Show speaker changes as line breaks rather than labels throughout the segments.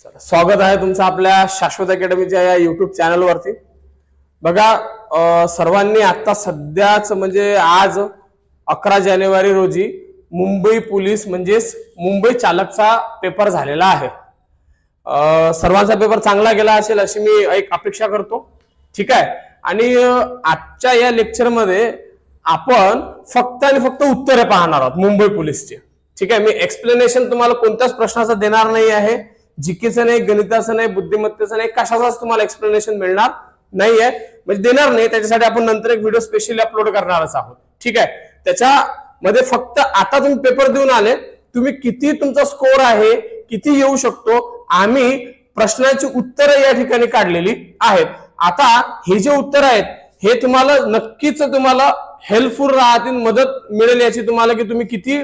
स्वागत आहे तुमचं आपल्या शाश्वत अकॅडमीच्या या युट्यूब चॅनलवरती। बघा सर्वांनी आता सध्याच म्हणजे आज 11 जानेवारी रोजी मुंबई पोलीस म्हणजेच मुंबई चालकचा पेपर झालेला आहे। सर्वांचा पेपर चांगला गेला असेल अशी मी एक अपेक्षा करतो, ठीक आहे। आणि आजच्या या लेक्चर मध्ये आपण फक्त आणि फक्त उत्तरे पाहणार आहोत मुंबई पोलीसचे, ठीक आहे। मी एक्सप्लेनेशन तुम्हाला कोणत्याच प्रश्नाचं देणार नाही आहे, जीकेचं नाही, गणिताचं नाही, बुद्धिमत्तेचं नाही, कशाचाच तुम्हाला एक्सप्लेनेशन मिळणार नाहीये, म्हणजे देणार नाही। त्याच्यासाठी आपण नंतर एक व्हिडिओ स्पेशली अपलोड करणारच आहोत, ठीक आहे। त्याच्यामध्ये फक्त आता तुम्ही पेपर देऊन आले, तुम्ही किती तुमचा स्कोर आहे, किती येऊ शकतो, आम्ही प्रश्नांची उत्तरं या ठिकाणी काढलेली आहेत। आता हे जे उत्तर आहेत हे तुम्हाला नक्कीच तुम्हाला हेल्पफुल राहतील, मदत मिळेल याची तुम्हाला की तुम्ही किती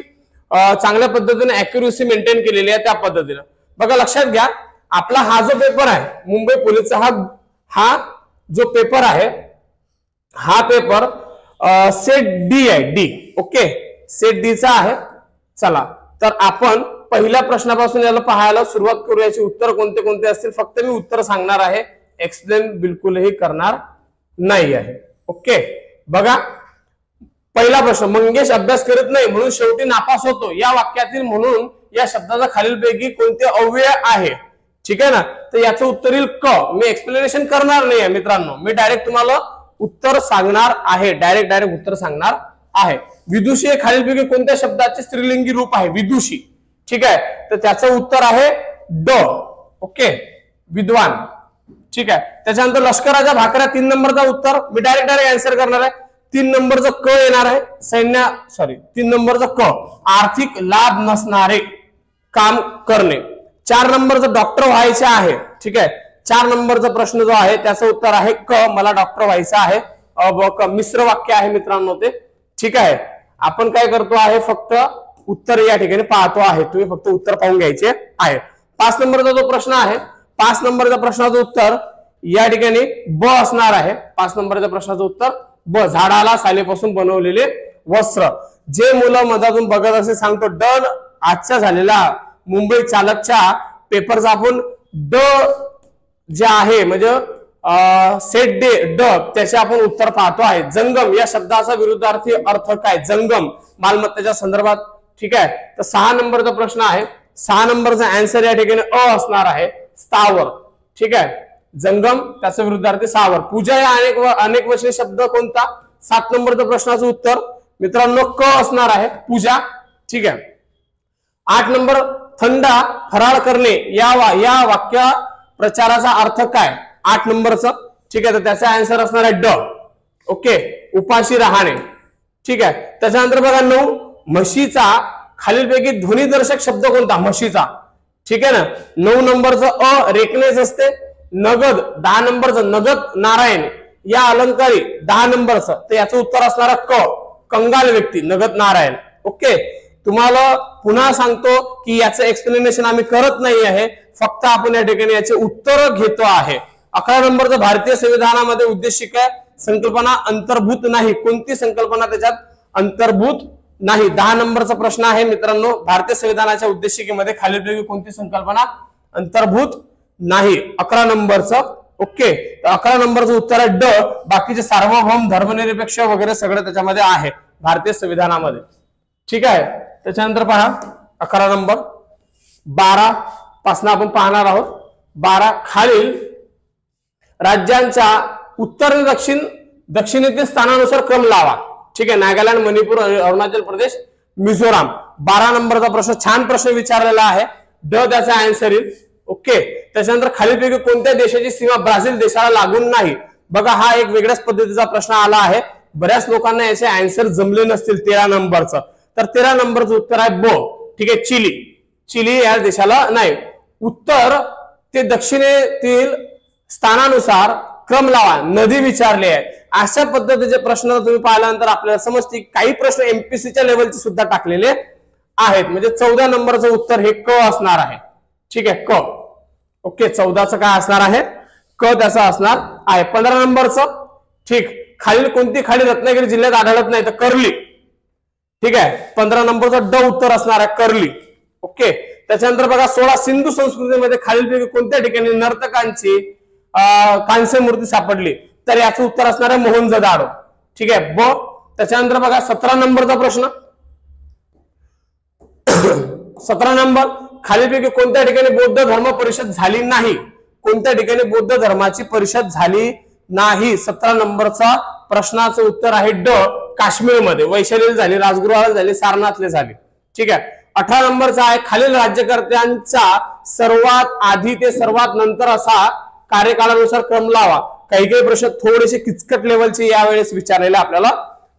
चांगल्या पद्धतीने ॲक्युरेसी मेंटेन केलेली आहे त्या पद्धतीने। बघा लक्षात घ्या, आपला हा जो पेपर आहे मुंबई पोलीसचा हा जो पेपर आहे, हा पेपर सेट डी आहे, डी, ओके, सेट डी चा आहे। चला तर आपण पहिल्या प्रश्नापासून याला पाहायला सुरुवात करू। याची उत्तर कोणते कोणते असतील फक्त मी उत्तर सांगणार आहे, एक्सप्लेन बिलकुलही करणार नाही आहे, ओके। बघा पहिला प्रश्न, मंगेश अभ्यास करत नाही म्हणून शेवटी नापास होतो, या वाक्यातील म्हणून या शब्दाचा खालीलपैकी कोणते अव्यय आहे, ठीक आहे ना। तर याचं उत्तर येईल क। मी एक्सप्लेनेशन करणार नाही आहे मित्रांनो, मी डायरेक्ट तुम्हाला उत्तर सांगणार आहे, डायरेक्ट उत्तर सांगणार आहे। विदुषी हे खालीलपैकी कोणत्या शब्दाचे स्त्रीलिंगी रूप आहे, विदुषी, ठीक आहे। तर त्याचं उत्तर आहे ड, ओके, विद्वान, ठीक आहे। त्याच्यानंतर लष्कराच्या भाकऱ्या 3 नंबरचा उत्तर मी डायरेक्ट आन्सर करणार आहे। 3 नंबरचा क येणार आहे, 3 नंबरचा क, आर्थिक लाभ नसणारे काम करणे। 4 नंबरचा डॉक्टर व्हायचे आहे, ठीक आहे। 4 नंबरचा प्रश्न जो आहे त्याचं उत्तर आहे क, मला डॉक्टर व्हायचं आहे। मिश्र वाक्य आहे मित्रांनो ते, ठीक आहे। आपण काय करतो आहे, फक्त उत्तर या ठिकाणी पाहतो आहे, तुम्ही फक्त उत्तर पाहून घ्यायचे आहे। 5 नंबरचा जो प्रश्न आहे, 5 नंबरच्या प्रश्नाचं उत्तर या ठिकाणी ब असणार आहे। 5 नंबरच्या प्रश्नाचं उत्तर ब, झाडाला सालीपासून बनवलेले वस्त्र। जे मुलं मधातून बघत असे सांगतो डन, आजच्या झालेला मुंबई चालकच्या पेपरचा आपण ड जे आहे म्हणजे सेट डे ड, त्याचे आपण उत्तर पाहतो आहे। जंगम या शब्दाचा विरुद्धार्थी अर्थ काय, जंगम मालमत्तेच्या संदर्भात, ठीक आहे। तर 6 नंबरचा प्रश्न आहे, 6 नंबरचा आन्सर या ठिकाणी अ असणार आहे, स्थावर, ठीक आहे। जंगम त्याचा विरुद्धार्थी स्थावर। पूजा या अनेक वचनी शब्द कोणता, 7 नंबरच्या प्रश्नाचं उत्तर मित्रांनो क असणार आहे, पूजा, ठीक आहे। 8 नंबर, थंडा फराळ करणे या वाक्य प्रचाराचा अर्थ काय, 8 नंबरचं, ठीक आहे। तर त्याचा आन्सर असणार आहे ड, ओके, उपाशी राहणे, ठीक आहे। त्याच्यानंतर बघा 9, म्हशीचा खालीलपैकी ध्वनिदर्शक शब्द कोणता, म्हशीचा, ठीक आहे ना। 9 नंबरचं अ रेकनेस असते। नगद 10 नंबरचं नगद नारायण या अलंकारी 10 नंबरचं, तर याचं उत्तर असणार क, कंगाल व्यक्ती, नगद नारायण, ओके। तुम्हाला पुन्हा सांगतो की याचं एक्सप्लेनेशन आम्ही करत नाही आहे, फक्त आपण या ठिकाणी याचे उत्तर घेतो आहे। 11 नंबरचं भारतीय संविधानामध्ये उद्देशिका संकल्पना अंतर्भूत नाही, कोणती संकल्पना त्याच्यात अंतर्भूत नाही। 10 नंबरचा प्रश्न आहे मित्रांनो, भारतीय संविधानाच्या उद्देशिकेमध्ये खालीलपैकी कोणती संकल्पना अंतर्भूत नाही, 11 नंबरचं, ओके। तर 11 नंबरचं उत्तर आहे ड, बाकीचे सार्वभौम धर्मनिरपेक्ष वगैरे सगळं त्याच्यामध्ये आहे भारतीय संविधानामध्ये, ठीक आहे। त्याच्यानंतर पहा 11 नंबर, 12 पासून आपण पाहणार आहोत। 12, खालील राज्यांच्या उत्तर आणि दक्षिणेतील स्थानानुसार क्रम लावा, ठीक आहे। नागालँड, मणिपूर, अरुणाचल प्रदेश, मिझोराम। 12 नंबरचा प्रश्न छान प्रश्न विचारलेला आहे, ड त्याचा आन्सर येईल, ओके। त्याच्यानंतर खालीलपैकी कोणत्या देशाची सीमा ब्राझील देशाला लागून नाही, बघा हा एक वेगळ्याच पद्धतीचा प्रश्न आला आहे, बऱ्याच लोकांना याचे आन्सर जमले नसतील। 13 नंबरचं, तर 13 नंबरचं उत्तर आहे ब, ठीक आहे, चिली, चिली या देशाला नाही। उत्तर ते दक्षिणेतील स्थानानुसार क्रम लावा, नदी विचारली आहे। अशा पद्धतीचे प्रश्न तुम्ही पाहिल्यानंतर आपल्याला समजते काही प्रश्न एमपीसीच्या लेवलचे सुद्धा टाकलेले आहेत, म्हणजे 14 नंबरचं उत्तर हे क असणार आहे, ठीक आहे, क, ओके। 14चं काय असणार आहे, क त्याचा असणार आहे। 15 नंबरचं, ठीक, खालील कोणती खाडी रत्नागिरी जिल्ह्यात आढळत नाही, तर कर्ली, ठीक आहे। 15 नंबरचं ड उत्तर असणार आहे कर्ली, ओके। त्याच्यानंतर बघा 16 सिंधू संस्कृतीमध्ये खालीलपैकी कोणत्या ठिकाणी नर्तकांची कांस्य मूर्ती सापडली, तर याचं उत्तर असणार आहे मोहनजोदाडो. ठीक आहे ब. त्याच्यानंतर बघा 17 नंबरचा प्रश्न. 17 नंबर, खालीलपैकी कोणत्या ठिकाणी बौद्ध धर्म परिषद झाली नाही, कोणत्या ठिकाणी बौद्ध धर्माची परिषद झाली नाही. 17 नंबरचा प्रश्नाचं उत्तर आहे ड, काश्मीरमध्ये. वैशालीला झाली, राजगुरुला झाली, सारनाथले झाली. ठीक आहे. 18 नंबरचा आहे खालील राज्यकर्त्यांचा सर्वात आधी ते सर्वात नंतर असा कार्यकाळानुसार क्रम लावा. काही काही प्रश्न थोडेसे किचकट लेवलचे यावेळेस विचारलेले आपल्याला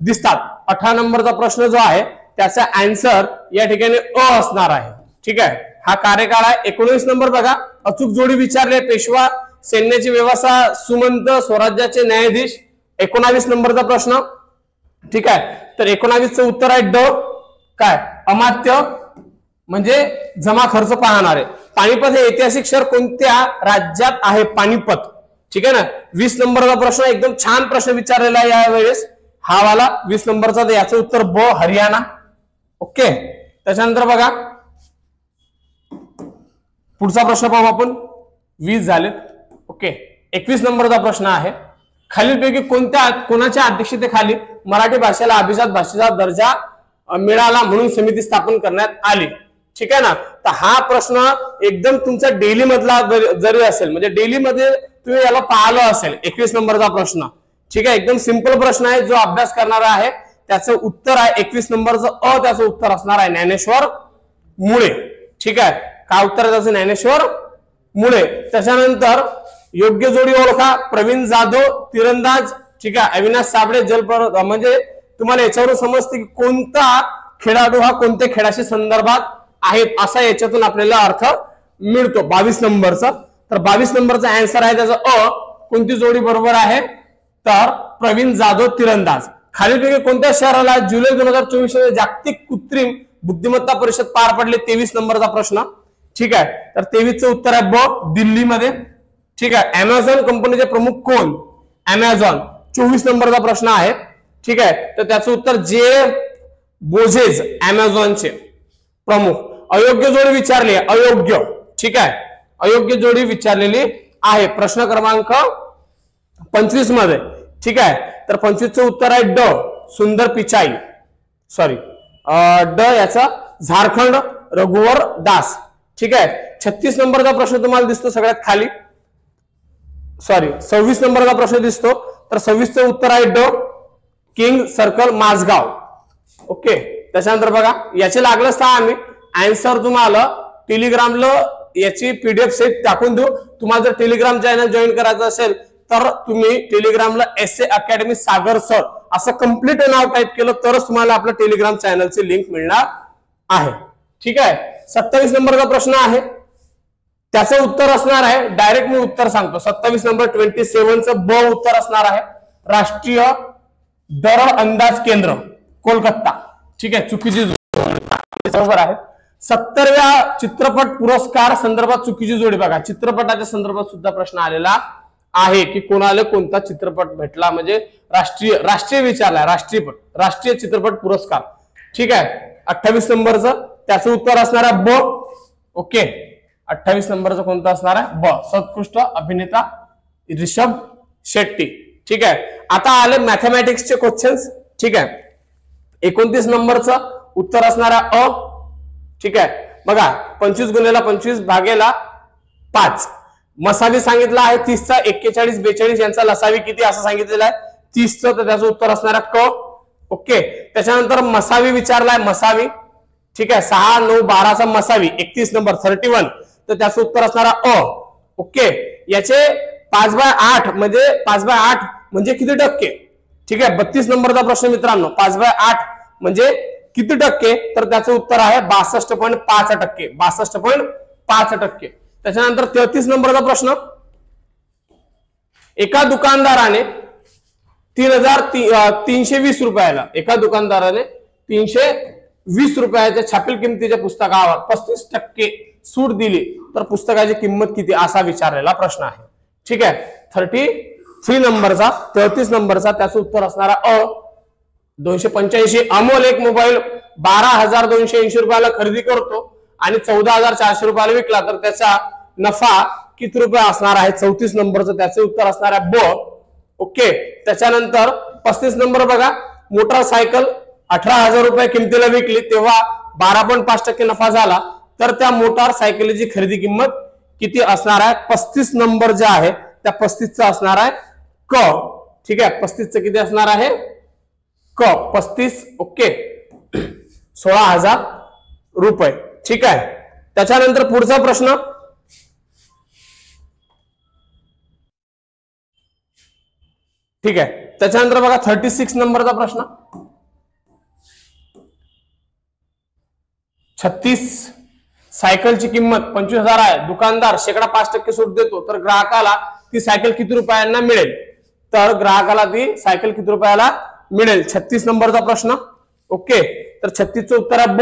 दिसतात. 18 नंबरचा प्रश्न जो आहे त्याचा आन्सर या ठिकाणी अ असणार आहे. ठीक आहे. हा कार्यकाळ आहे. 19 नंबर बघा, अचूक जोडी विचारले. पेशवा सैन्याची व्यवस्था, सुमंत स्वराज्याचे न्यायाधीश. 19 नंबरचा प्रश्न. ठीक आहे. तर 19चं उत्तर आहे ड, काय अमात्य म्हणजे जमा खर्च पाहणारे. पानिपत हे ऐतिहासिक शहर कोणत्या राज्यात आहे? पानिपत. ठीक आहे ना. 20 नंबरचा प्रश्न, एकदम छान प्रश्न विचारलेला आहे यावेळेस हा वाला 20 नंबरचा. तर याचं उत्तर ब, हरियाणा. ओके. त्याच्यानंतर बघा पुढचा प्रश्न पाहू आपण. 20 झालेत. ओके. 21 नंबरचा प्रश्न आहे खालीलपैकी कोणाच्या अध्यक्षतेखाली मराठी भाषेला अभिजात भाषेचा दर्जा मिळाला म्हणून समिती स्थापन करण्यात आली. ठीक आहे ना. तर हा प्रश्न एकदम तुमचा डेली मधला जरी असेल, म्हणजे डेली मध्ये तुम्ही याला पाहिलं असेल. 21 नंबरचा प्रश्न. ठीक आहे. एकदम सिंपल प्रश्न आहे. जो अभ्यास करणारा आहे त्याचं उत्तर आहे 21 नंबरचं अ. त्याचं उत्तर असणार आहे ज्ञानेश्वर मुळे. ठीक आहे. काय उत्तर आहे त्याचं? ज्ञानेश्वर मुळे. त्याच्यानंतर योग्य जोडी ओळखा. प्रवीण जाधव तिरंदाज. ठीक आहे. अविनाश साबळे जलपर्वत. म्हणजे तुम्हाला याच्यावरून समजते की कोणता खेळाडू हा कोणत्या खेळाशी संदर्भात आहेत असा याच्यातून आपल्याला अर्थ मिळतो. 22 नंबरचा. तर 22 नंबरचा आन्सर आहे त्याचा अ. कोणती जोडी बरोबर आहे? तर प्रवीण जाधव तिरंदाज. खालीलपैकी कोणत्या शहराला जुलै 2024 मध्ये जागतिक कृत्रिम बुद्धिमत्ता परिषद पार पडले? 23 नंबरचा प्रश्न. ठीक आहे. तर 23चं उत्तर आहे ब, दिल्लीमध्ये. ठीक आहे. अमेझॉन कंपनीचे प्रमुख कोण? अमेझॉन. 24 नंबरचा प्रश्न आहे. ठीक आहे. तर त्याचं उत्तर जे बोझेज, अमेझॉनचे प्रमुख. अयोग्य जोडी विचारली आहे. अयोग्य. ठीक आहे. अयोग्य जोडी विचारलेली आहे प्रश्न क्रमांक 25 मध्ये. ठीक आहे. तर 25चं उत्तर आहे ड, सुंदर पिचाई. सॉरी ड याचा झारखंड, रघुवर दास. ठीक आहे. 36 नंबरचा प्रश्न तुम्हाला दिसतो सगळ्यात खाली. सॉरी 26 नंबरचा प्रश्न दिसतो. तर 26चं उत्तर आहे ड, किंग सर्कल, माझगाव. ओके. त्याच्यानंतर बघा याचे लागलंच तर आम्ही आन्सर तुम्हाला टेलिग्रामला याची पीडीएफ सेट टाकून देऊ. तुम्हाला जर टेलिग्राम चॅनल जॉईन करायचं असेल तर तुम्ही टेलिग्रामला एसए अकॅडमी सागर सर असं कंप्लीट नाव टाईप केलं तरच तुम्हाला आपल्या टेलिग्राम चॅनलची लिंक मिळणार आहे. ठीक आहे. 27 नंबरचा प्रश्न आहे. त्याचं उत्तर असणार आहे, डायरेक्ट मी उत्तर सांगतो. 27 नंबर 27चं ब उत्तर असणार आहे राष्ट्रीय दर अंदाज केंद्र, कोलकाता. ठीक आहे. चुकीची बरोबर आहे. 70व्या चित्रपट पुरस्कार संदर्भात चुकीची जोडी बघा. चित्रपटाच्या संदर्भात सुद्धा प्रश्न आलेला आहे की कोणाला कोणता चित्रपट भेटला, म्हणजे राष्ट्रीय विचारलाय. राष्ट्रीय चित्रपट पुरस्कार. ठीक आहे. 28 नंबरचं त्याचं उत्तर असणार आहे ब. ओके. 28 नंबरचं कोणतं असणार आहे? ब, सर्वोत्कृष्ट अभिनेता ऋषभ शेट्टी. ठीक आहे. आता आले मॅथमॅटिक्सचे क्वेश्चन्स. ठीक आहे. 29 नंबरचं उत्तर असणार आहे अ. ठीक आहे. बघा 25 गुणिले 25 भागेला 5. मसावी सांगितला आहे 30चा. 41, 42 यांचा लसावी किती असं सांगितलेलं आहे 30चं. तर त्याचं उत्तर असणार आहे क. ओके. त्याच्यानंतर मसावी विचारलाय. मसावी. ठीक आहे. 6, 9, 12चा मसावी. 31 नंबर 31. तर त्याचं उत्तर असणार आहे अ. ओके. याचे 5/8 म्हणजे 5/8 म्हणजे किती टक्के? ठीक आहे. 32 नंबरचा प्रश्न मित्रांनो. 5/8 म्हणजे किती टक्के? तर त्याचं उत्तर आहे 62.5%. 62.5%. त्याच्यानंतर 33 नंबरचा प्रश्न. एका दुकानदाराने 3,320 रुपयाला, एका दुकानदाराने 320 रुपयाच्या छापील किमतीच्या पुस्तकावर 35% सूट दिली तर पुस्तकाची किंमत किती असा विचारलेला प्रश्न आहे. ठीक आहे. 33 नंबरचा 33 नंबरचा त्याचं उत्तर असणारा अ. 285. अमोल एक मोबाईल 12,280 रुपयाला खरेदी करतो आणि 14,400 रुपयाला विकला तर त्याचा नफा किती रुपये असणार आहे? 34 नंबरचं त्याचे उत्तर असणार आहे ब. ओके. त्याच्यानंतर 35 नंबर बघा, मोटरसायकल 18,000 रुपये किमतीला विकली तेव्हा 12.5% नफा झाला तर त्या मोटरसायकलीची खरेदी किंमत किती असणार आहे? 35 नंबर जे आहे त्या 35चा असणार आहे क. ठीक आहे, 35चं किती असणार आहे? क. 35. ओके. 16,000 रुपये. ठीक आहे. त्याच्यानंतर पुढचा प्रश्न, ठीक आहे. त्याच्यानंतर बघा 36 नंबरचा प्रश्न, 36 सायकलची किंमत 25,000 आहे. दुकानदार 5% सूट देतो तर ग्राहकाला ती सायकल किती रुपयांना मिळेल? तर ग्राहकाला ती सायकल किती रुपयाला मिळेल? 36 नंबरचा प्रश्न. ओके. तर 36चं उत्तर आहे ब.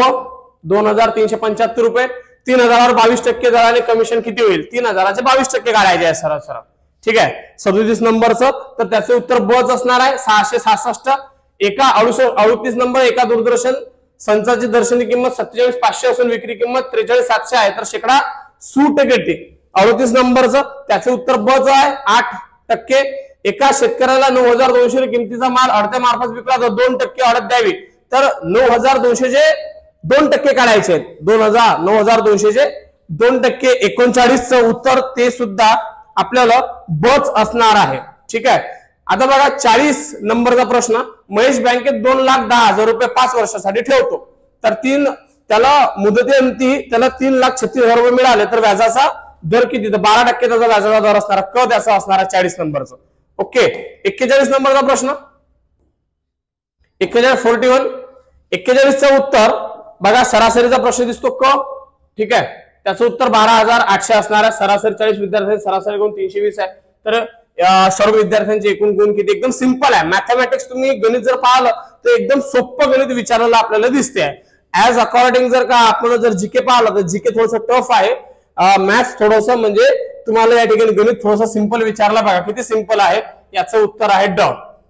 2,375 रुपये. 3,000वर 22% दराने कमिशन किती होईल? 3,000चे 22% काढायचे आहे सरळ सरळ. ठीक आहे. 37 नंबरचं तर त्याचे उत्तर बच असणार आहे 666. एका 38 नंबर, एका दूरदर्शन संचाची दर्शनी किंमत 47,500 असून विक्री किंमत 43,700 आहे तर शेकडा सूट किती? 38 नंबरचं त्याचे उत्तर बच आहे 8%. एका शेतकऱ्याला 9,200 किमतीचा माल अडत्या मार्फत विकला तर 2% अडत द्यावी तर 9,200 चे 2% काढायचे आहेत. 9,200 चे 2%. 39चं उत्तर ते सुद्धा आपल्याला बच असणार आहे. ठीक आहे. आता बघा 40 नंबरचा प्रश्न, महेश बँकेत 2,10,000 रुपये 5 वर्षासाठी ठेवतो तर त्याला मुदतीअंती त्याला 3,36,000 रुपये मिळाले तर व्याजाचा दर किती? तर 12% त्याचा व्याजाचा दर असणार. क त्याचा असणार 40 नंबरचं. ओके. 41 नंबरचा प्रश्न, 41. 41चं उत्तर बघा, सरासरीचा प्रश्न दिसतो क. ठीक आहे. त्याचं उत्तर 12,800 असणार आहे. सरासरी 40 विद्यार्थ्यांचे सरासरी गुण 320 आहे तर सर्व विद्यार्थ्यांचे एकूण गुण किती? एकदम सिंपल आहे. मॅथमॅटिक्स तुम्ही गणित जर पाहिलं तर एकदम सोपं गणित विचारायला आपल्याला दिसते आहे. ऍज अकॉर्डिंग जर का आपण जर जीके पाहिलं तर जीके थोडंसं टफ आहे. मॅथ्स थोडंसं म्हणजे तुम्हाला या ठिकाणी गणित थोडंसं सिंपल विचारला बघा किती सिंपल आहे. याचं उत्तर आहे ड.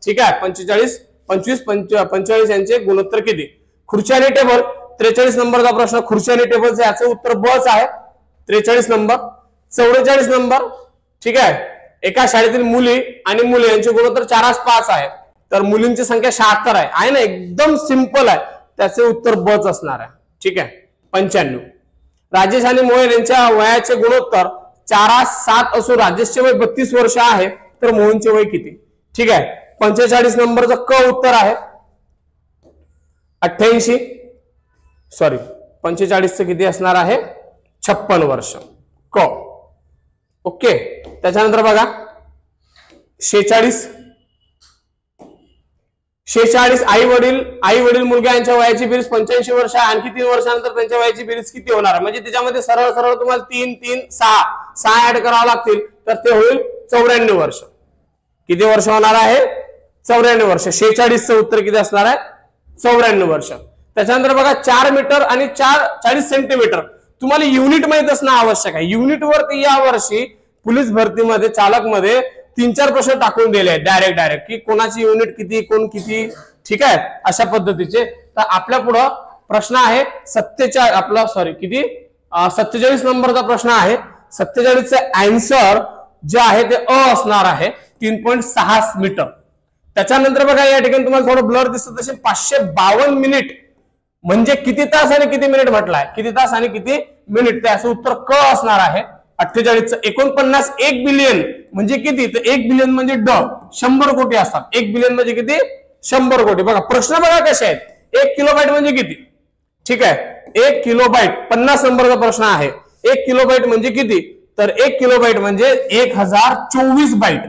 ठीक आहे. 45, 25, 45 यांचे गुणोत्तर किती? खुर्ची आणि टेबल 43 नंबरचा प्रश्न, खुर्ची आणि टेबलचे याचं उत्तर बच आहे 43 नंबर. 44 नंबर, ठीक आहे. एका शाळेतील मुली आणि मुले यांचे गुणोत्तर 4:5 आहे तर मुलींची संख्या 76 आहे ना, एकदम सिंपल आहे. त्याचे उत्तर बच असणार आहे. ठीक आहे. 95. राजेश आणि मोहन यांच्या वयाचे गुणोत्तर 4:7 असून राजेशचे वय 32 वर्ष आहे तर मोहनचे वय किती? ठीक आहे. 45 नंबरचं क उत्तर आहे 88. सॉरी, 45चं किती असणार आहे? 56 वर्ष. क. ओके. त्याच्यानंतर बघा 46. आई वडील मुलगा यांच्या वयाची बेरीज 85 वर्ष आहे. आणखी 3 वर्षानंतर त्यांच्या वयाची बेरीज किती होणार? म्हणजे त्याच्यामध्ये सरळ सरळ तुम्हाला 3, 3, 6 ऍड करावं लागतील तर ते होईल 94 वर्ष. किती वर्ष होणार आहे? 94 वर्ष. 46चं उत्तर किती असणार आहे? 94 वर्ष. त्याच्यानंतर बघा 4 मीटर आणि 40 सेंटीमीटर. तुम्हाला युनिट माहित असणं आवश्यक आहे. युनिटवरती या वर्षी पोलीस भरतीमध्ये चालक मध्ये 3-4 प्रश्न टाकून दिले आहेत डायरेक्ट की कोणाची युनिट किती, कोण किती. ठीक आहे. अशा पद्धतीचे. तर आपल्या पुढं प्रश्न आहे 47 नंबरचा प्रश्न आहे. 47चं आन्सर जे आहे ते अ असणार आहे 3.6 मीटर. त्याच्यानंतर बघा या ठिकाणी तुम्हाला थोडं ब्लर दिसत असेल 552 मिनिट म्हणजे किती तास आणि किती मिनिट म्हटलाय? किती तास आणि किती मिनिट? त्याचं उत्तर क असणार आहे 48चं. 49 1 बिलियन म्हणजे किती? तर 1 बिलियन म्हणजे 100 कोटी असतात. 1 बिलियन म्हणजे किती? 100 कोटी. बघा प्रश्न बघा कसे आहेत. 1 किलोबाईट म्हणजे किती? ठीक आहे. 1 किलोबाईट 50 नंबरचा प्रश्न आहे. 1 किलोबाईट म्हणजे किती? तर 1 किलोबाईट म्हणजे 1024 बाईट.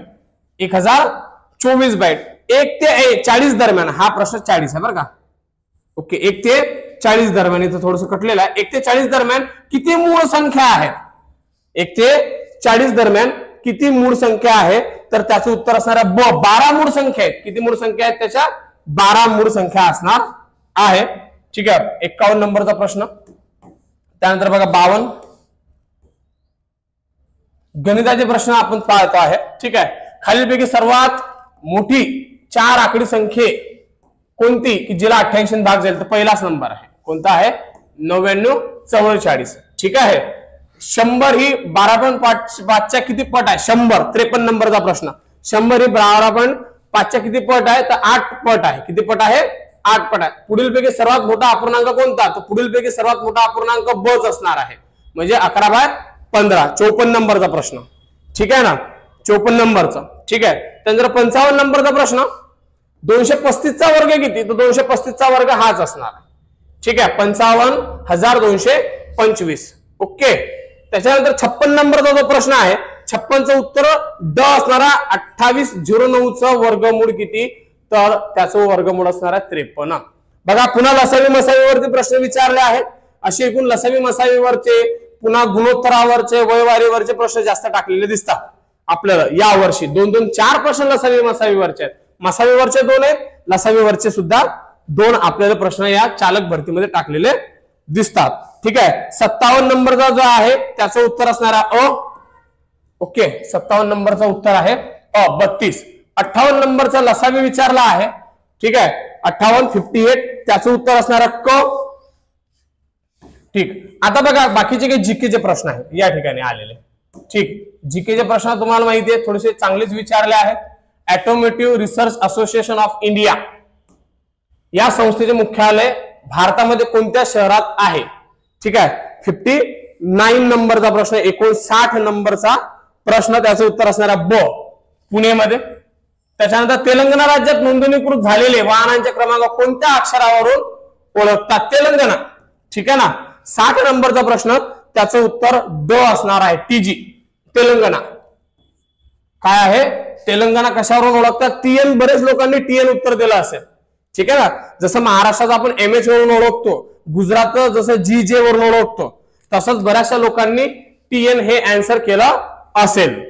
1024 बाईट. 1 ते 40 दरम्यान हा प्रश्न 40 आहे बरं का. ओके. 1 ते 40 दरम्यान इथं थोडंसं कटलेलं आहे. 1 ते 40 दरम्यान किती मूळ संख्या आहेत? 1 ते 40 दरम्यान किती मूळ संख्या आहे? तर त्याचं उत्तर असणार आहे ब. 12 मूळ संख्या आहेत. किती मूळ संख्या आहेत? त्याच्या 12 मूळ संख्या असणार आहे. ठीक आहे. 51 नंबरचा प्रश्न. त्यानंतर बघा 52 गणिताचे प्रश्न आपण पाहतो आहे. ठीक आहे. खालीलपैकी सर्वात मोठी 4 आकडी संख्या कोणती की जिला 88 भाग जाईल? तर पहिलाच नंबर आहे. कोणता आहे? 99 44. ठीक आहे. 100 ही 12.5च्या किती पट आहे? 100 53 नंबरचा प्रश्न. 100 ही 12.5च्या किती पट आहे? तर 8 पट आहे. किती पट आहे? 8 पट आहे. पुढीलपैकी सर्वात मोठा अपूर्णांक कोणता? तर पुढीलपैकी सर्वात मोठा अपूर्णांक बच असणार आहे, म्हणजे 11/15. 54 नंबरचा प्रश्न. ठीक आहे ना, 54 नंबरचा. ठीक आहे. त्यानंतर 55 नंबरचा प्रश्न, 235चा वर्ग किती? तर 235चा वर्ग हाच असणार. ठीक आहे, 55,225. ओके. त्याच्यानंतर 56 नंबरचा जो प्रश्न आहे, 56चं उत्तर ड असणारा 2809चं वर्गमूळ किती? तर त्याचं वर्गमूळ असणार आहे 53. बघा, पुन्हा लसावी मसावीवरती प्रश्न विचारले आहेत. असे एकूण लसावी मसावीवरचे, पुन्हा गुणोत्तरावरचे, वयवारीवरचे प्रश्न जास्त टाकलेले दिसतात आपल्याला या वर्षी. 2-2, 4 प्रश्न लसावी मसावीवरचे आहेत. मसावीवरचे 2 आहेत, लसावीवरचे सुद्धा 2 आपल्याला प्रश्न या चालक भरतीमध्ये टाकलेले दिसतात. ठीक आहे. 57 नंबरचा जो आहे त्याचं उत्तर असणार आहे अ. ओके, 57 नंबरचा उत्तर आहे अ 32. 58 नंबरचा लसावी विचारला आहे. ठीक आहे, 58 58 त्याचं उत्तर असणार आहे क. ठीक. आता बघा, बाकीचे काही जीकेचे प्रश्न आहेत या ठिकाणी आलेले. ठीक, जीकेचे प्रश्न तुम्हाला माहिती आहे, थोडेसे चांगलेच विचारले आहेत. Automotive research association of India या संस्थेचे मुख्यालय भारतामध्ये कोणत्या शहरात आहे? ठीक आहे. 59 नंबरचा प्रश्न, 59 नंबरचा प्रश्न, त्याचं उत्तर असणार आहे ब, पुणेमध्ये. त्याच्यानंतर तेलंगणा राज्यात नोंदणीकृत झालेले वाहनांचे क्रमांक कोणत्या अक्षरावरून ओळखतात? तेलंगणा. ठीक आहे ना. 60 नंबरचा प्रश्न, त्याचं उत्तर ड असणार आहे, टीजी, तेलंगणा. काय आहे? तेलंगणा कशावरून ओळखतात? टीएन. बरेच लोकांनी टीएन उत्तर दिलं असेल. ठीक आहे ना. जसं महाराष्ट्रात आपण एमएच वरून ओळखतो, गुजरात जसं जीजे वरून ओळखतो, तसंच बऱ्याचशा लोकांनी टीएन हे आन्सर केलं असेल.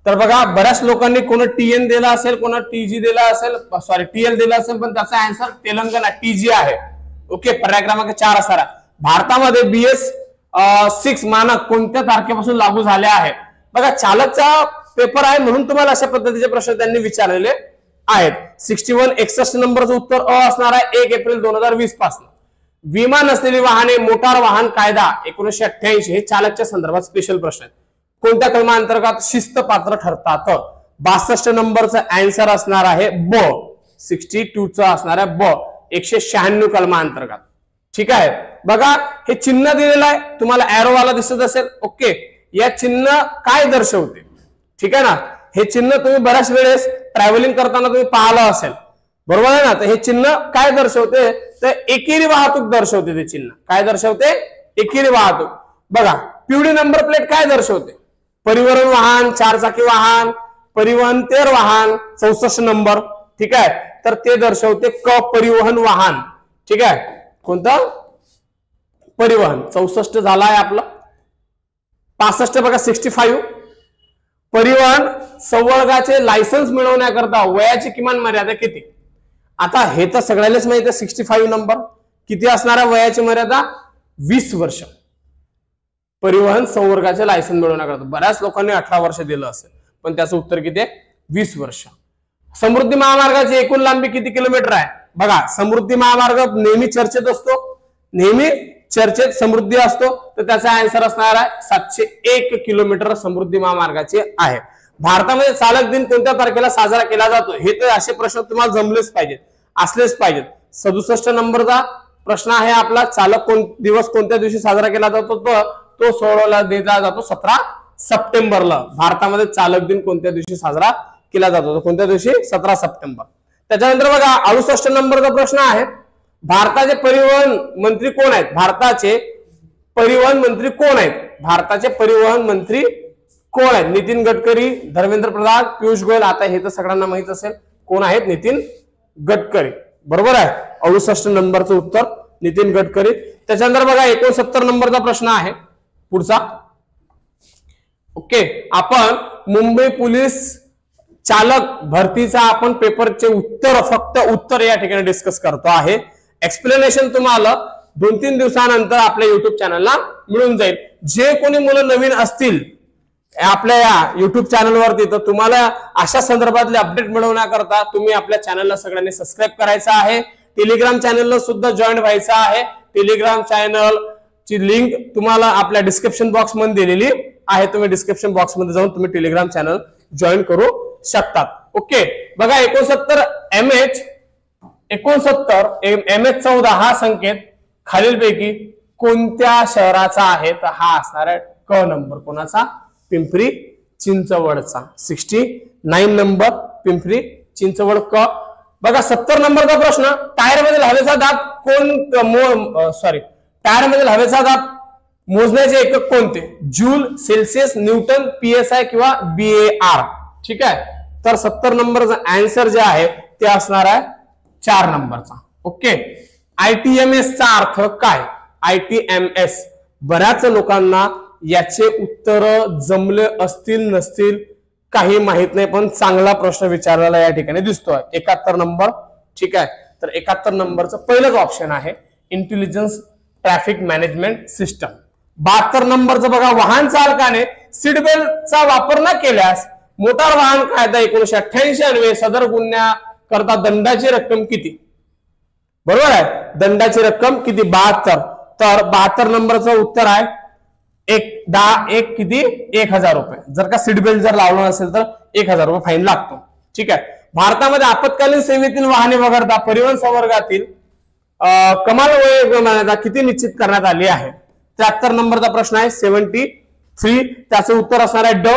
तर बघा, बऱ्याच लोकांनी कोण टीएन दिला असेल, कोण टीजी दिला असेल, सॉरी टीएल दिला असेल, पण त्याचा आन्सर तेलंगणा टीजी आहे. ओके, पर्याय क्रमांक 4 असणार. भारतामध्ये BS6 मानक कोणत्या तारखेपासून लागू झाले आहे? बघा, चालकचा पेपर आहे म्हणून तुम्हाला अशा पद्धतीचे प्रश्न त्यांनी विचारलेले आहेत. 61 61 नंबरचं उत्तर अ असणार आहे, 1 एप्रिल 2020 पासून. विमा नसलेली वाहने, मोटार वाहन कायदा 1988 हे चालकच्या संदर्भात स्पेशल प्रश्न आहेत. कोणत्या कलमांतर्गत शिस्त पात्र ठरतात? 62 नंबरचं आन्सर असणार आहे ब, 62चं असणार आहे ब, 196 कलमांतर्गत. ठीक आहे. बघा, हे चिन्ह दिलेलं आहे तुम्हाला, एरोवाला दिसत असेल. ओके, या चिन्ह काय दर्शवते? ठीक आहे ना. हे चिन्ह तुम्ही बऱ्याच वेळेस ट्रॅव्हलिंग करताना तुम्ही पाहिलं असेल, बरोबर आहे ना. तर हे चिन्ह काय दर्शवते? तर एकेरी वाहतूक दर्शवते. ते चिन्ह काय दर्शवते? एकेरी वाहतूक. बघा, पिवळी नंबर प्लेट काय दर्शवते? परिवहन वाहन, 4 चाकी वाहन, परिवहन तेर वाहन, 64 नंबर. ठीक आहे. तर ते दर्शवते क, परिवहन वाहन. ठीक आहे. कोणतं? परिवहन. 64 झाला आहे आपलं. 65 बघा, 65 परिवहन संवर्गाचे लायसन्स मिळवण्याकरता वयाची किमान मर्यादा किती? आता हे तर सगळ्यांनाच माहिती आहे. 65 नंबर किती असणार आहे वयाची मर्यादा? 20 वर्ष. परिवहन संवर्गाचे लायसन्स मिळवण्याकरता बऱ्याच लोकांनी 18 वर्ष दिलं असेल, पण त्याचं उत्तर किती आहे? 20 वर्ष. समृद्धी महामार्गाची एकूण लांबी किती किलोमीटर आहे? बघा, समृद्धी महामार्ग नेहमी चर्चेत असतो, नेहमी चर्चेत समृद्धी असतो, तर त्याचा आन्सर असणार आहे 701 किलोमीटर समृद्धी महामार्गाचे आहे. भारतामध्ये चालक दिन कोणत्या तारखेला साजरा केला जातो? हे तर असे प्रश्न तुम्हाला जमलेच पाहिजेत, असलेच पाहिजेत. 67 नंबरचा प्रश्न आहे आपला, चालक दिवस कोणत्या दिवशी साजरा केला जातो? तो सोडवला दिला जातो 17 सप्टेंबरला. भारतामध्ये चालक दिन कोणत्या दिवशी साजरा केला जातो? कोणत्या दिवशी? 17 सप्टेंबर. त्याच्यानंतर बघा, 68 नंबरचा प्रश्न आहे, भारताचे परिवहन मंत्री कोण आहेत? भारताचे परिवहन मंत्री कोण आहेत? भारताचे परिवहन मंत्री कोण आहेत? नितीन गडकरी, धर्मेंद्र प्रधान, पियुष गोयल. आता हे तर सगळ्यांना माहित असेल कोण आहेत? नितीन गडकरी. बरोबर आहे. 68 नंबरचं उत्तर नितीन गडकरी. त्याच्यानंतर बघा, 69 नंबरचा प्रश्न आहे पुढचा. ओके, आपण मुंबई पोलीस चालक भरतीचा आपण पेपरचे उत्तर, फक्त उत्तर या ठिकाणी डिस्कस करतो आहे. एक्सप्लेनेशन तुम्हाला 2-3 दिवसानंतर आपल्या युट्यूब चॅनलला मिळून जाईल. जे कोणी मुलं नवीन असतील आपल्या या युट्यूब चॅनलवरती, तर तुम्हाला अशा संदर्भातले अपडेट मिळवण्याकरता तुम्ही आपल्या चॅनलला सगळ्यांनी सबस्क्राईब करायचं आहे. टेलिग्राम चॅनलला सुद्धा जॉईन व्हायचं आहे. टेलिग्राम चॅनल ची लिंक तुम्हाला आपल्या डिस्क्रिप्शन बॉक्स मध्ये दिलेली आहे. तुम्ही डिस्क्रिप्शन बॉक्स मध्ये जाऊन तुम्ही टेलिग्राम चॅनल जॉईन करू शकतात. ओके, बघा 69 MH 14 हा संकेत खालीलपैकी कोणत्या शहराचा आहे? तर हा असणार आहे क नंबर. कोणाचा? पिंपरी चिंचवडचा. 69 नंबर पिंपरी चिंचवड क. बघा 70 नंबरचा प्रश्न, टायर मधील हवेचा दाब टायर मधील हवेचा दाब मोजण्याचे एकक कोणते? जूल, सेल्सिअस, न्यूटन, PSI किंवा BAR. ठीक आहे, तर 70 नंबरचा आन्सर जे आहे ते असणार आहे 4 नंबरचा. ओके, ITMS चा अर्थ काय? ITMS बऱ्याच लोकांना याचे उत्तर जमले असतील नसतील काही माहित नाही, पण चांगला प्रश्न विचारलेला या ठिकाणी दिसतोय. 71 नंबर. ठीक आहे, तर 71 नंबरचं पहिलंच ऑप्शन आहे इंटेलिजन्स ट्रॅफिक मॅनेजमेंट सिस्टम. 72 नंबरचं बघा, वाहन चालकाने सीट बेल्टचा वापर न केल्यास मोटार वाहन कायदा 1988 अन्वये सदर गुन्ह्या करता दंडाची रक्कम किती? बरोबर आहे, दंडाची रक्कम किती? 72. तर 72 नंबरचं उत्तर आहे 1000 रुपये. जर का सीट बेल्ट जर लावलं नसेल तर 1000 रुपये फाईन लागतो. ठीक आहे, भारतामध्ये आपत्कालीन सेवेतील वाहने वगळता परिवहन संवर्गातील कमाल वयोमर्यादा किती निश्चित करण्यात आली आहे? 73 नंबरचा प्रश्न आहे 73. त्याचं उत्तर असणार आहे ड.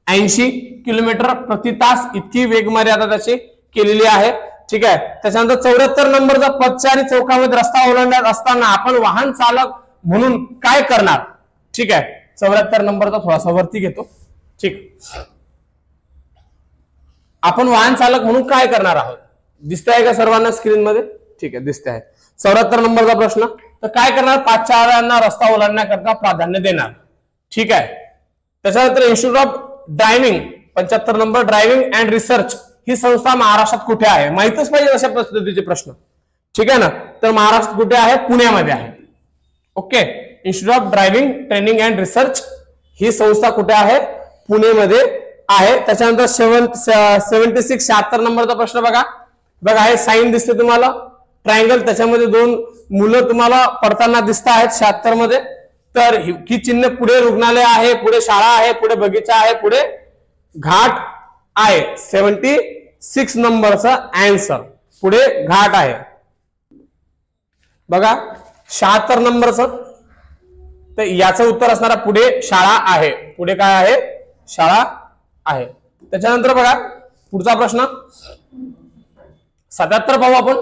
80 किलोमीटर प्रति तास इतकी वेग मर्यादा त्याची केलेली आहे. ठीक आहे, त्याच्यानंतर 74 नंबरचा पदचारी चौकामध्ये रस्ता ओलांडत असताना आपण वाहन चालक म्हणून काय करणार? ठीक आहे, 74 नंबरचा थोडासा वरती घेतो. ठीक, आपण वाहन चालक म्हणून काय करणार आहोत? दिसतंय का सर्वांना स्क्रीन मध्ये? ठीक आहे, दिसते आहे. 74 नंबरचा प्रश्न, तर काय करणार? पादचाऱ्यांना रस्ता ओलांडण्याकरता प्राधान्य देणार. ठीक आहे, त्याच्यानंतर institute of driving 75 number driving and research ही संस्था महाराष्ट्रात कुठे आहे? माहितच पाहिजे अशा पद्धतीचे प्रश्न. ठीक आहे ना, तर महाराष्ट्रात कुठे आहे? पुण्यामध्ये आहे. Okay, institute of driving training and research ही संस्था कुठे आहे? पुणेमध्ये आहे. त्याच्यानंतर 76 नंबरचा प्रश्न बघा. हे साईन दिसते तुम्हाला ट्रायंगल, त्याच्यामध्ये 2 मुलं तुम्हाला पडताना दिसत आहेत 76 मध्ये. तर ही चिन्ह पुढे रुग्णालय आहे, पुढे शाळा आहे, पुढे बगीचा आहे, पुढे घाट आहे. 76 नंबरचा आन्सर पुढे घाट आहे. बघा 76 नंबरचं, तर याचं उत्तर असणारा पुढे शाळा आहे. पुढे काय आहे? शाळा आहे. त्याच्यानंतर बघा पुढचा प्रश्न 77 पाहू आपण.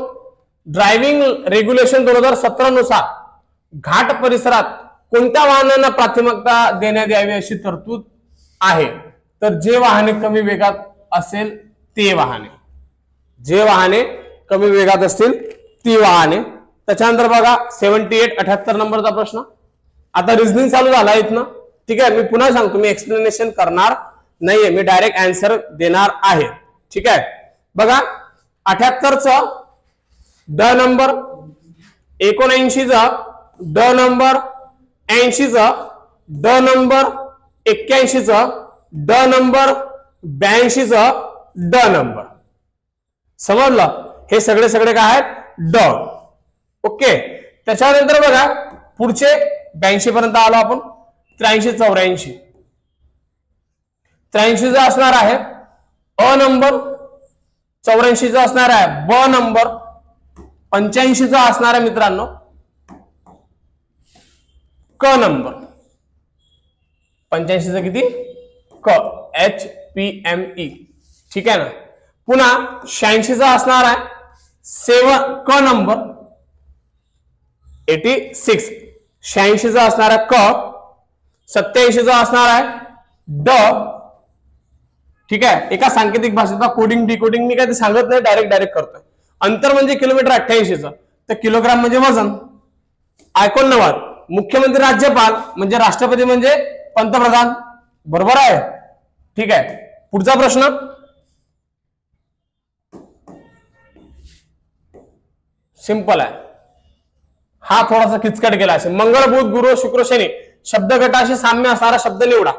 ड्रायव्हिंग रेग्युलेशन 2017 नुसार घाट परिसरात कोणत्या वाहनांना प्राथमिकता देण्यात यावी अशी तरतूद आहे? तर जे वाहने कमी वेगात असेल ते वाहने, जे वाहने कमी वेगात असतील ती वाहने. त्याच्यानंतर बघा 78 नंबरचा प्रश्न. आता रिझनिंग चालू झाला इथनं. ठीक आहे, मी पुन्हा सांगतो, मी एक्सप्लेनेशन करणार नाहीये, मी डायरेक्ट आन्सर देणार आहे. ठीक आहे, बघा 78चा ड नंबर, 79चा ड नंबर, 80चा ड नंबर, 81चा ड नंबर, 82चा ड नंबर. समजलं? हे सगळे काय आहेत? ड. ओके, त्याच्यानंतर बघा पुढचे 82 पर्यंत आलो आपण. 83 84, 83चा असणार आहे अ नंबर, 84चा असणार आहे ब नंबर, 85चा असणार आहे मित्रांनो क नंबर. 85चा किती? क, HPME. ठीक आहे ना. पुन्हा 86चा असणार आहे 7 क नंबर, 86. 86चा असणार आहे क, 87चा असणार आहे ड. ठीक आहे, एका सांकेतिक भाषेचा कोडिंग डिकोडिंग मी काय ते सांगत नाही, डायरेक्ट करतोय. अंतर म्हणजे किलोमीटर 88चं, तर किलोग्राम म्हणजे वजन. 89 मुख्यमंत्री राज्यपाल म्हणजे राष्ट्रपती म्हणजे पंतप्रधान. बरोबर आहे. ठीक आहे, पुढचा प्रश्न सिंपल आहे, हा थोडासा किचकट गेला असेल. मंगळ, बुध, गुरु, शुक्र, शनी शब्दगटाशी साम्य असणारा शब्द निवडा.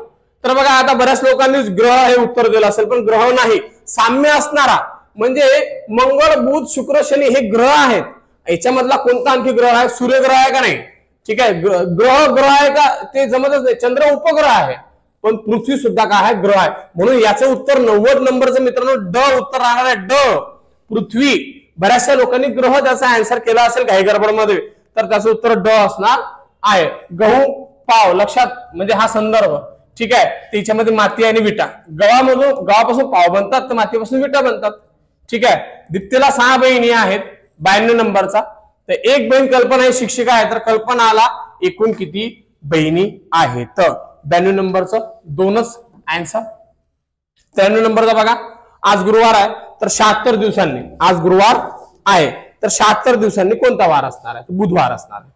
तर बघा आता बऱ्याच लोकांनी ग्रह हे उत्तर दिलं असेल, पण ग्रह नाही, साम्य असणारा म्हणजे मंगळ बुध शुक्र शनी हे ग्रह आहेत, याच्यामधला कोणता आणखी ग्रह आहे? सूर्यग्रह आहे का नाही? ठीक आहे, ग्रह आहे का ते जमतच नाही. चंद्र उपग्रह आहे, पण पृथ्वी सुद्धा काय आहे? ग्रह आहे. म्हणून याचं उत्तर 90 नंबरचं मित्रांनो ड उत्तर राहणार आहे. ड पृथ्वी. बऱ्याचशा लोकांनी ग्रह त्याचा आन्सर केला असेल काही गडबडमध्ये, तर त्याचं उत्तर ड असणार आहे. गहू पाव लक्षात, म्हणजे हा संदर्भ. ठीक आहे, त्याच्यामध्ये माती आणि विटा. गव्हापासून पाव बनतात, तर मातीपासून विटा बनतात. ठीक आहे, दीप्तीला 6 बहिणी आहेत 92 नंबरचा. तर एक बहीण कल्पना ही शिक्षिका आहे, तर कल्पनाला एकूण किती बहिणी आहेत? 92 नंबरचं 2च आन्सर. 93 नंबरचा बघा, आज गुरुवार आहे, तर 76 दिवसांनी, आज गुरुवार आहे तर 76 दिवसांनी कोणता वार असणार आहे? बुधवार असणार आहे.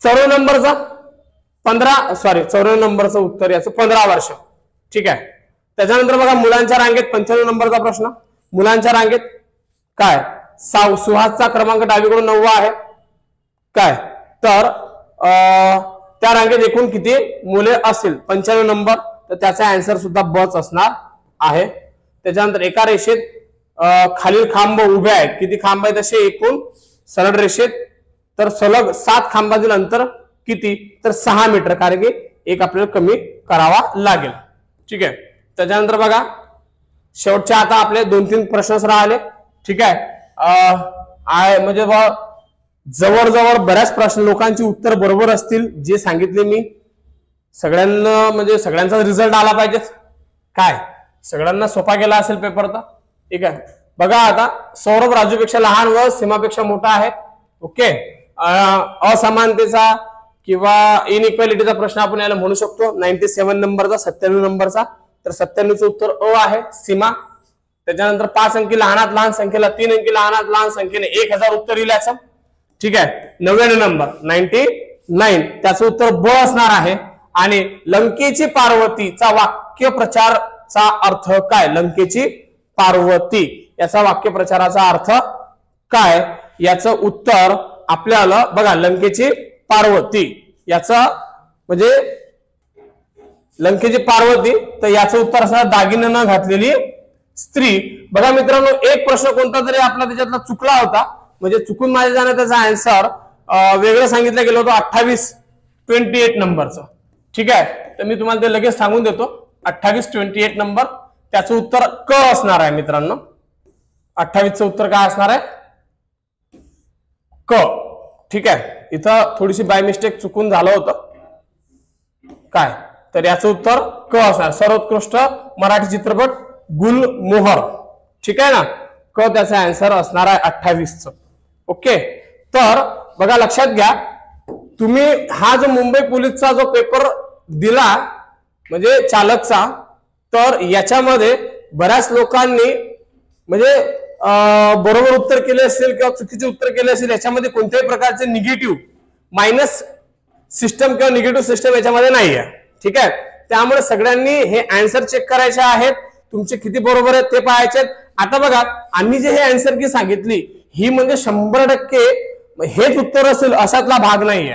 94 नंबरचा 94 नंबरचं उत्तर याचं 15 वर्ष. ठीक आहे, त्याच्यानंतर बघा मुलांच्या रांगेत 95 नंबरचा प्रश्न. मुलांच्या रांगेत काय? सुहासचा क्रमांक डावीकडून 9 आहे काय? तर त्या रांगेत एकूण किती मुले असतील? 95 नंबर, तर त्याचा आन्सर सुद्धा बच असणार आहे. त्याच्यानंतर एका रेषेत खालील खांब उभे आहेत, किती खांब आहेत असे एकूण सरळ रेषेत? तर सलग 7 खांबातील अंतर किती? तर 6 मीटर, कारण की एक आपल्याला कमी करावा लागेल. ठीक आहे, त्याच्यानंतर बघा शेवटचे आता आपले 2-3 प्रश्नच राहिले. ठीक आहे, म्हणजे जवळजवळ बऱ्याच प्रश्न लोकांची उत्तर बरोबर असतील जे सांगितले मी. सगळ्यांना म्हणजे सगळ्यांचा रिझल्ट आला पाहिजे काय? सगळ्यांना सोपा गेला असेल पेपर तर. ठीक आहे, बघा आता सौरभ राजूपेक्षा लहान व सीमापेक्षा मोठा आहे. ओके, असमानतेचा किंवा इनइक्वालिटीचा प्रश्न आपण याला म्हणू शकतो. 97 नंबरचा 97 नंबरचा, तर 97चं उत्तर अ आहे, सीमा. त्याच्यानंतर 5 अंकी लहानात लहान संख्येला 3 अंकी लहानात लहान संख्येने 1000 उत्तर येईल याचं. ठीक आहे, 99 नंबर 99, त्याचं उत्तर ब असणार आहे. आणि लंकेची पार्वतीचा वाक्य प्रचारचा अर्थ काय? लंकेची पार्वती याचा वाक्य प्रचाराचा अर्थ काय? याचं उत्तर आपल्याला बघा, लंकेची पार्वती याचा म्हणजे लंकेची पार्वती, तर याचं उत्तर असणार दागिने न घातलेली स्त्री. बघा मित्रांनो, एक प्रश्न कोणता तरी आपला त्याच्यातला चुकला होता, म्हणजे चुकून माझ्या जाण्यात त्याचा आन्सर वेगळं सांगितलं गेलं होतं 28-28 नंबरचं. ठीक आहे, तर मी तुम्हाला ते लगेच सांगून देतो. 28-28 नंबर त्याचं उत्तर क असणार आहे मित्रांनो. 28चं उत्तर काय असणार आहे? क. ठीक आहे, इथं थोडीशी बाय मिस्टेक चुकून झालं होतं काय, तर याचं उत्तर क असणार. सर्वोत्कृष्ट मराठी चित्रपट गुलमोहर. ठीक आहे ना, क त्याचा आन्सर असणार आहे 28चं. ओके, तर बघा लक्षात घ्या, तुम्ही हा जो मुंबई पोलीसचा जो पेपर दिला म्हणजे चालकचा, तर याच्यामध्ये बऱ्याच लोकांनी म्हणजे बरोबर उत्तर केले असेल किंवा चुकीचे उत्तर केले असेल. याच्यामध्ये कोणत्याही प्रकारचे निगेटिव्ह मायनस सिस्टम किंवा निगेटिव्ह सिस्टम याच्यामध्ये नाही आहे. ठीक आहे, त्यामुळे सगळ्यांनी हे आन्सर चेक करायचे आहेत, तुमचे किती बरोबर आहेत ते पाहायचे. आता बघा, आम्ही जे हे आन्सर की सांगितली ही म्हणजे 100% हेच उत्तर असेल असातला भाग नाहीये.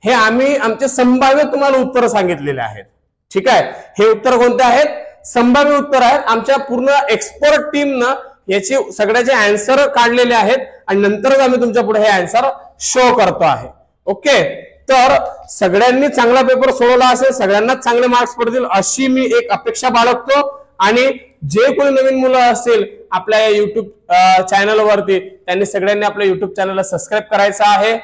हे आम्ही आमचे संभाव्य तुम्हाला उत्तर सांगितलेले आहेत. ठीक आहे, हे उत्तर कोणते आहेत? संभाव्य उत्तर आहेत. आमच्या पूर्ण एक्सपर्ट टीमनं याचे सगळ्याचे आन्सर काढलेले आहेत आणि नंतरच आम्ही तुमच्या पुढे हे आन्सर शो करतो आहे. ओके, तर सगळ्यांनी चांगला पेपर सोडवला असेल, सगळ्यांनाच चांगले मार्क्स पडतील अशी मी एक अपेक्षा बाळगतो. आणि जे कोणी नवीन मुलं असतील आपल्या या युट्यूब चॅनलवरती, त्यांनी सगळ्यांनी आपल्या युट्यूब चॅनलला सबस्क्राईब करायचं आहे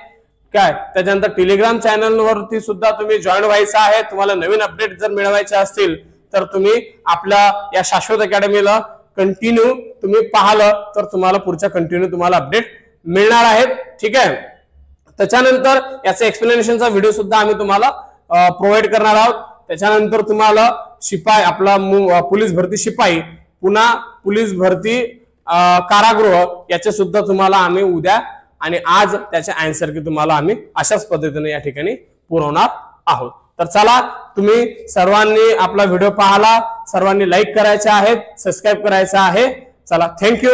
काय. त्याच्यानंतर टेलिग्राम चॅनलवरती सुद्धा तुम्ही जॉईन व्हायचं आहे. तुम्हाला नवीन अपडेट जर मिळवायचे असतील तर तुम्ही आपल्या या शाश्वत अकॅडमीला कंटिन्यू तुम्ही पाहिलं तर तुम्हाला पुढच्या कंटिन्यू तुम्हाला अपडेट मिळणार आहेत. ठीक आहे, त्याच्यानंतर याचा एक्सप्लेनेशनचा व्हिडिओ सुद्धा आम्ही तुम्हाला प्रोव्हाइड करणार आहोत. त्याच्यानंतर तुम्हाला शिपाई आपला पोलीस भरती शिपाई, पुन्हा पोलीस भरती कारागृह याचे सुद्धा तुम्हाला आम्ही उद्या आणि आज त्याचे आन्सर की तुम्हाला आम्ही अशाच पद्धतीने या ठिकाणी पुरवणार आहोत. तर चला, तुम्ही सर्वांनी आपला व्हिडिओ पाहिला, सर्वांनी लाईक करायचे आहेत, सबस्क्राईब करायचं आहे. चला, थँक्यू.